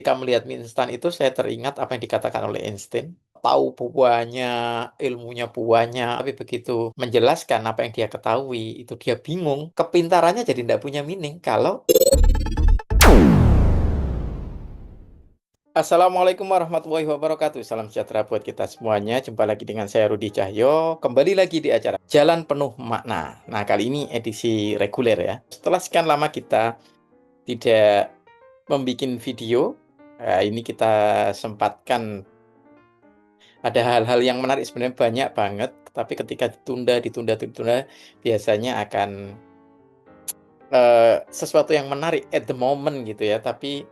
Ketika melihat mie instan itu saya teringat apa yang dikatakan oleh Einstein, tahu buahnya, ilmunya buahnya, tapi begitu menjelaskan apa yang dia ketahui, itu dia bingung, kepintarannya jadi tidak punya meaning kalau Assalamualaikum warahmatullahi wabarakatuh. Salam sejahtera buat kita semuanya. Jumpa lagi dengan saya Rudi Cahyo. Kembali lagi di acara Jalan Penuh Makna. Nah, kali ini edisi reguler ya. Setelah sekian lama kita tidak membuat video, ini kita sempatkan. Ada hal-hal yang menarik sebenarnya banyak banget, tapi ketika ditunda, biasanya akan sesuatu yang menarik at the moment gitu ya. Tapi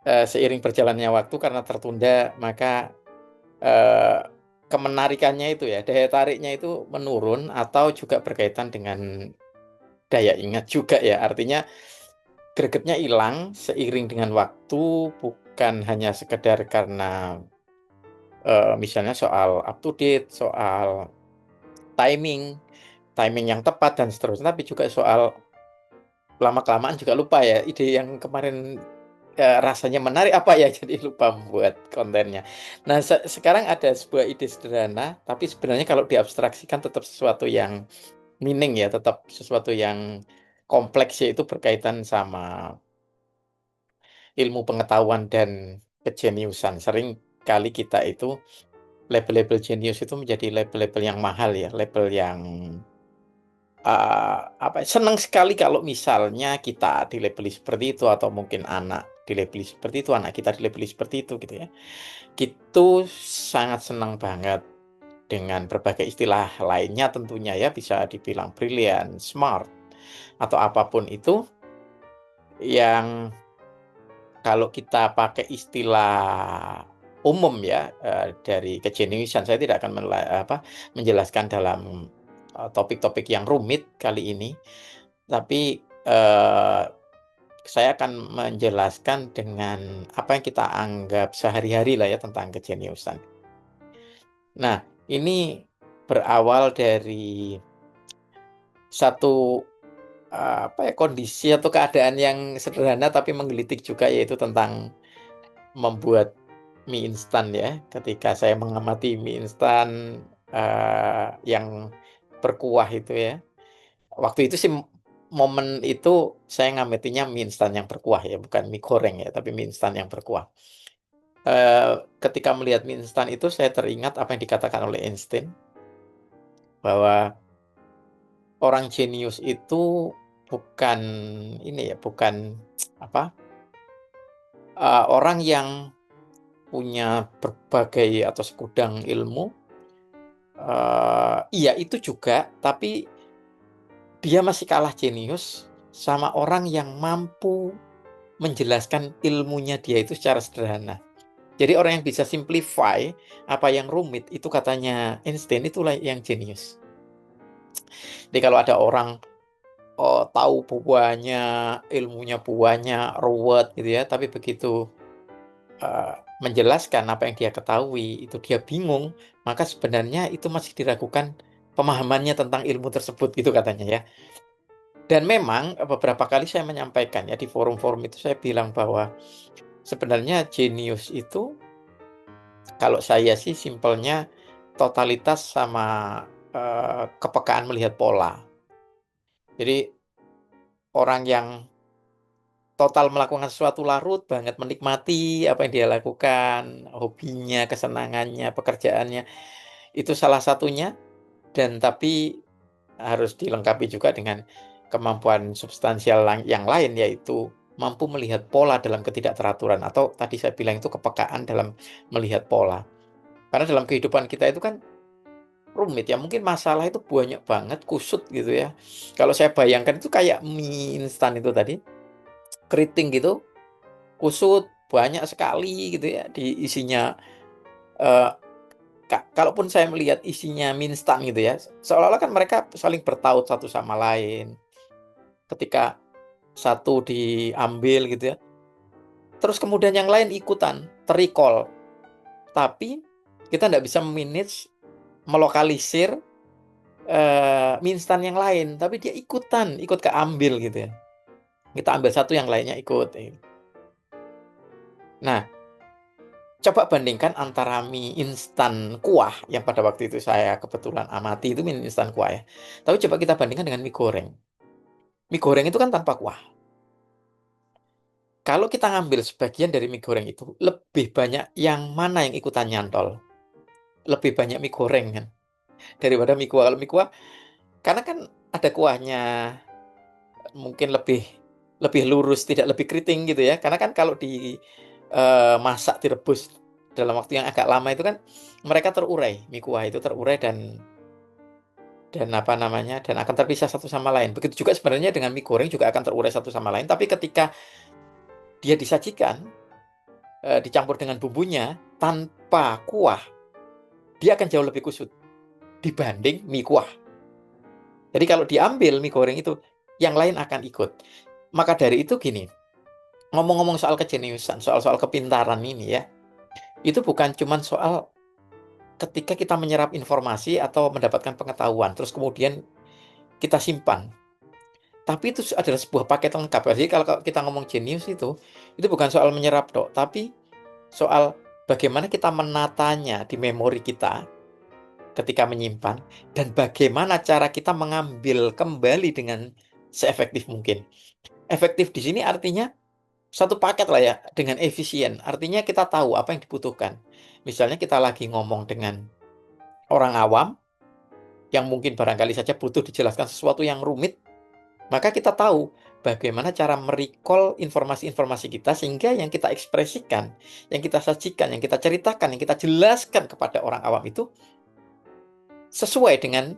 seiring berjalannya waktu karena tertunda, maka eh, kemenarikannya itu ya, daya tariknya itu menurun atau juga berkaitan dengan daya ingat juga ya. Artinya gregetnya hilang seiring dengan waktu, bukan hanya sekedar karena misalnya soal up to date, soal timing, timing yang tepat dan seterusnya, tapi juga soal lama-kelamaan juga lupa ya, ide yang kemarin, rasanya menarik apa ya, jadi lupa membuat kontennya. Nah, sekarang ada sebuah ide sederhana, tapi sebenarnya kalau diabstraksikan tetap sesuatu yang meaning ya, tetap sesuatu yang kompleks, yaitu berkaitan sama ilmu pengetahuan dan kejeniusan. Sering kali kita itu label-label jenius itu menjadi label-label yang mahal ya, label yang apa ya, senang sekali kalau misalnya kita dilabeli seperti itu atau mungkin anak dilabeli seperti itu, anak kita dilabeli seperti itu gitu ya. Itu sangat senang banget dengan berbagai istilah lainnya tentunya ya, bisa dibilang brilian, smart, atau apapun itu yang kalau kita pakai istilah umum ya, dari kejeniusan, saya tidak akan menjelaskan dalam, topik-topik yang rumit kali ini. Tapi, saya akan menjelaskan dengan apa yang kita anggap sehari-hari lah ya tentang kejeniusan. Nah, ini berawal dari satu, kondisi atau keadaan yang sederhana tapi menggelitik juga, yaitu tentang membuat mie instan ya. Ketika saya mengamati mie instan, yang berkuah itu ya. Waktu itu sih momen itu saya ngamatinya mie instan yang berkuah ya, bukan mie goreng ya, tapi mie instan yang berkuah. Ketika melihat mie instan itu saya teringat apa yang dikatakan oleh Einstein, bahwa orang jenius itu bukan ini ya, bukan apa, orang yang punya berbagai atau segudang ilmu, iya itu juga, tapi dia masih kalah jenius sama orang yang mampu menjelaskan ilmunya dia itu secara sederhana. Jadi orang yang bisa simplify apa yang rumit itu katanya Einstein itulah yang jenius. Jadi kalau ada orang, tahu buahnya, ilmunya buahnya, ruwet gitu ya, tapi begitu menjelaskan apa yang dia ketahui, itu dia bingung, maka sebenarnya itu masih diragukan pemahamannya tentang ilmu tersebut gitu katanya ya. Dan memang beberapa kali saya menyampaikan ya di forum-forum itu, saya bilang bahwa sebenarnya jenius itu kalau saya sih simpelnya totalitas sama kepekaan melihat pola. Jadi orang yang total melakukan sesuatu larut banget, menikmati apa yang dia lakukan, hobinya, kesenangannya, pekerjaannya, itu salah satunya. Dan tapi harus dilengkapi juga dengan kemampuan substansial yang lain, yaitu mampu melihat pola dalam ketidakteraturan, atau tadi saya bilang itu kepekaan dalam melihat pola. Karena dalam kehidupan kita itu kan rumit ya, mungkin masalah itu banyak banget, kusut gitu ya. Kalau saya bayangkan itu kayak mie instan itu tadi, keriting gitu, kusut, banyak sekali gitu ya di isinya. Eee, kalaupun saya melihat isinya mie instan gitu ya, seolah-olah kan mereka saling bertaut satu sama lain. Ketika satu diambil gitu ya, terus kemudian yang lain ikutan, tapi kita nggak bisa melokalisir, mie instan yang lain, tapi dia ikutan, ikut keambil gitu ya. Kita ambil satu, yang lainnya ikut. Nah, coba bandingkan antara mie instan kuah yang pada waktu itu saya kebetulan amati itu mie instan kuah ya. Tapi coba kita bandingkan dengan mie goreng. Mie goreng itu kan tanpa kuah. Kalau kita ngambil sebagian dari mie goreng itu, lebih banyak yang mana yang ikutan nyantol? Lebih banyak mie goreng kan daripada mie kuah. Kalau mie kuah, karena kan ada kuahnya, mungkin lebih lebih lurus, tidak lebih keriting gitu ya. Karena kan kalau di masak, direbus dalam waktu yang agak lama itu kan mereka terurai, mie kuah itu terurai dan apa namanya dan akan terpisah satu sama lain. Begitu juga sebenarnya dengan mie goreng juga akan terurai satu sama lain. Tapi ketika dia disajikan, dicampur dengan bumbunya tanpa kuah, dia akan jauh lebih kusut dibanding mie kuah. Jadi kalau diambil mie goreng itu, yang lain akan ikut. Maka dari itu gini, ngomong-ngomong soal kejeniusan, soal kepintaran ini ya, itu bukan cuman soal ketika kita menyerap informasi atau mendapatkan pengetahuan, terus kemudian kita simpan. Tapi itu adalah sebuah paket lengkap. Jadi kalau kita ngomong jenius itu bukan soal menyerap dok, tapi soal bagaimana kita menatanya di memori kita ketika menyimpan, dan bagaimana cara kita mengambil kembali dengan seefektif mungkin. Efektif di sini artinya satu paket lah ya, dengan efisien. Artinya kita tahu apa yang dibutuhkan. Misalnya kita lagi ngomong dengan orang awam, yang mungkin barangkali saja butuh dijelaskan sesuatu yang rumit, maka kita tahu bagaimana cara merecall informasi-informasi kita sehingga yang kita ekspresikan, yang kita sajikan, yang kita ceritakan, yang kita jelaskan kepada orang awam itu sesuai dengan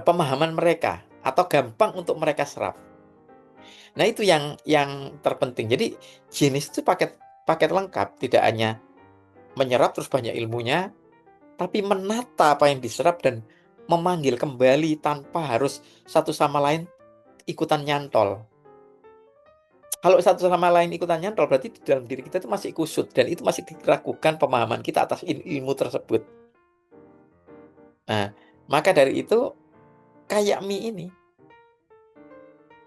pemahaman mereka atau gampang untuk mereka serap. Nah, itu yang terpenting. Jadi jenis itu paket paket lengkap, tidak hanya menyerap terus banyak ilmunya, tapi menata apa yang diserap dan memanggil kembali tanpa harus satu sama lain ikutan nyantol. Kalau satu sama lain ikutan nyantol, berarti di dalam diri kita itu masih kusut dan itu masih diragukan pemahaman kita atas ilmu tersebut. Nah, maka dari itu kayak mie ini.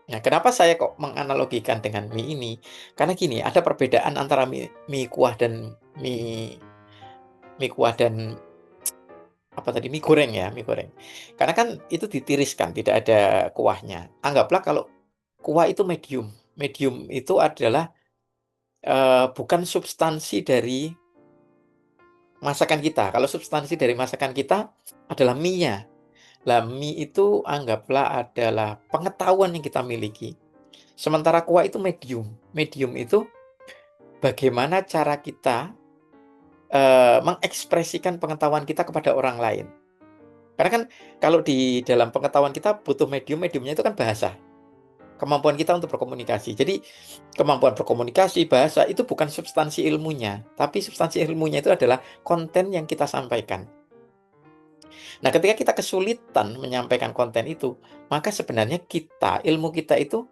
Nah, kenapa saya kok menganalogikan dengan mie ini? Karena gini, ada perbedaan antara mie kuah dan mie mie kuah dan apa tadi, mie goreng ya, mie goreng. Karena kan itu ditiriskan, tidak ada kuahnya. Anggaplah kalau kuah itu medium. Medium itu adalah bukan substansi dari masakan kita. Kalau substansi dari masakan kita adalah mie-nya. Lah, mie itu anggaplah adalah pengetahuan yang kita miliki. Sementara kuah itu medium. Medium itu bagaimana cara kita mengekspresikan pengetahuan kita kepada orang lain. Karena kan kalau di dalam pengetahuan kita butuh medium, mediumnya itu kan bahasa. Kemampuan kita untuk berkomunikasi. Jadi kemampuan berkomunikasi, bahasa itu bukan substansi ilmunya, tapi substansi ilmunya itu adalah konten yang kita sampaikan. Nah, ketika kita kesulitan menyampaikan konten itu, maka sebenarnya ilmu kita itu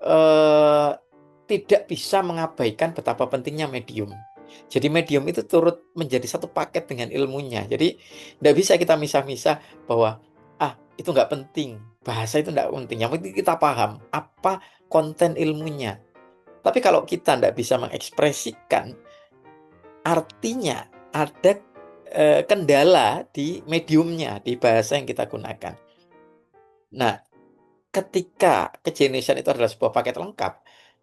eh, tidak bisa mengabaikan betapa pentingnya medium. Jadi medium itu turut menjadi satu paket dengan ilmunya. Jadi tidak bisa kita misah-misah bahwa itu nggak penting, bahasa itu nggak penting. Yang penting kita paham apa konten ilmunya. Tapi kalau kita tidak bisa mengekspresikan, artinya ada kendala di mediumnya, di bahasa yang kita gunakan. Nah, ketika kejeniusan itu adalah sebuah paket lengkap,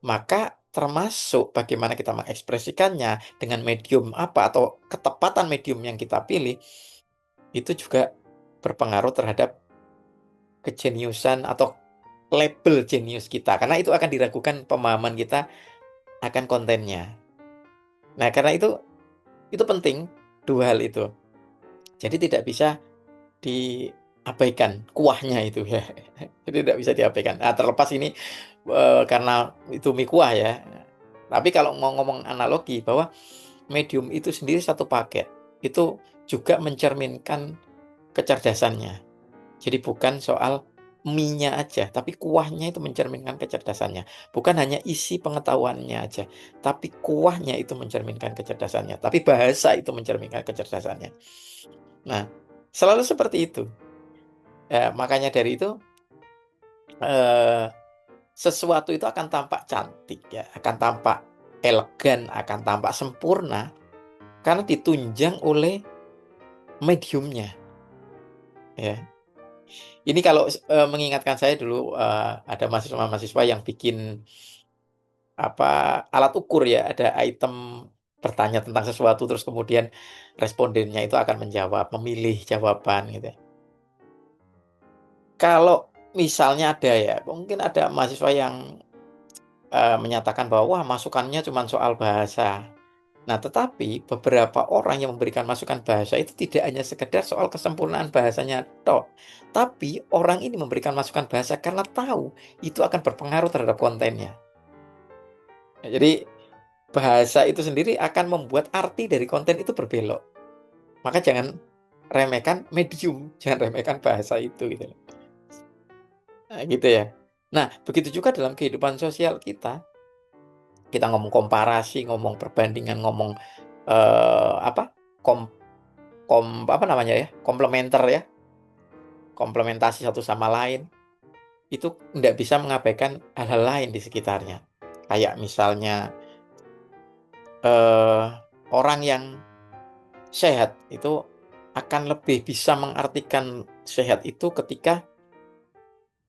maka termasuk bagaimana kita mengekspresikannya dengan medium apa atau ketepatan medium yang kita pilih, itu juga berpengaruh terhadap kejeniusan atau label jenius kita. Karena itu akan diragukan pemahaman kita akan kontennya. Nah, karena itu penting, dua hal itu. Jadi tidak bisa diabaikan kuahnya itu ya. Jadi tidak bisa diabaikan. Nah, terlepas ini karena itu mie kuah ya. Tapi kalau mau ngomong analogi bahwa medium itu sendiri satu paket, itu juga mencerminkan kecerdasannya. Jadi bukan soal mie-nya aja, tapi kuahnya itu mencerminkan kecerdasannya. Bukan hanya isi pengetahuannya aja, tapi kuahnya itu mencerminkan kecerdasannya. Tapi bahasa itu mencerminkan kecerdasannya. Nah, selalu seperti itu. Makanya dari itu, eh, sesuatu itu akan tampak cantik ya, akan tampak elegan, akan tampak sempurna karena ditunjang oleh mediumnya, ya. Ini kalau mengingatkan saya dulu ada mahasiswa-mahasiswa yang bikin apa alat ukur ya, ada item bertanya tentang sesuatu terus kemudian respondennya itu akan menjawab, memilih jawaban gitu. Kalau misalnya ada ya, mungkin ada mahasiswa yang menyatakan bahwa wah masukannya cuma soal bahasa. Nah, tetapi beberapa orang yang memberikan masukan bahasa itu tidak hanya sekedar soal kesempurnaan bahasanya toh, tapi orang ini memberikan masukan bahasa karena tahu itu akan berpengaruh terhadap kontennya. Nah, jadi bahasa itu sendiri akan membuat arti dari konten itu berbelok. Maka jangan remehkan medium, jangan remehkan bahasa itu gitu. Nah, gitu ya. Nah, begitu juga dalam kehidupan sosial kita. Kita ngomong komparasi, ngomong perbandingan, ngomong apa? Kom, apa namanya ya? Komplementer ya, komplementasi satu sama lain. Itu tidak bisa mengabaikan hal-hal lain di sekitarnya. Kayak misalnya eh, orang yang sehat itu akan lebih bisa mengartikan sehat itu ketika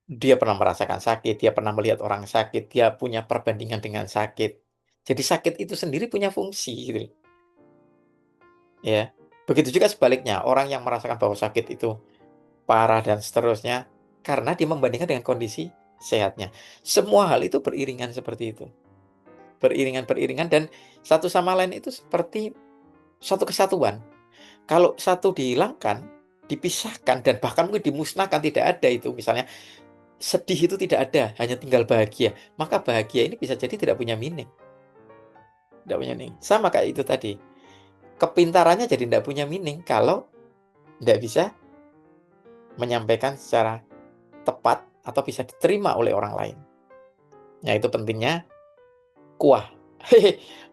dia pernah merasakan sakit, dia pernah melihat orang sakit, dia punya perbandingan dengan sakit. Jadi sakit itu sendiri punya fungsi gitu, ya. Begitu juga sebaliknya, orang yang merasakan bahwa sakit itu parah dan seterusnya karena dia membandingkan dengan kondisi sehatnya. Semua hal itu beriringan seperti itu. Beriringan-beriringan dan satu sama lain itu seperti satu kesatuan. Kalau satu dihilangkan, dipisahkan dan bahkan mungkin dimusnahkan tidak ada itu misalnya sedih itu tidak ada, hanya tinggal bahagia. Maka bahagia ini bisa jadi tidak punya meaning. Tidak punya meaning. Sama kayak itu tadi. Kepintarannya jadi tidak punya meaning kalau tidak bisa menyampaikan secara tepat atau bisa diterima oleh orang lain. Nah, itu pentingnya kuah.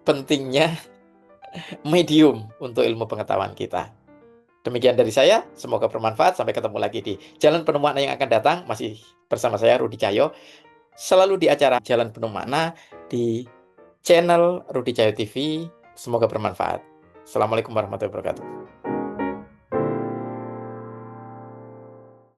Pentingnya medium untuk ilmu pengetahuan kita. Demikian dari saya, semoga bermanfaat. Sampai ketemu lagi di Jalan Penuh Makna yang akan datang. Masih bersama saya, Rudi Cahyo. Selalu di acara Jalan Penuh Makna di channel Rudi Cahyo TV. Semoga bermanfaat. Assalamualaikum warahmatullahi wabarakatuh.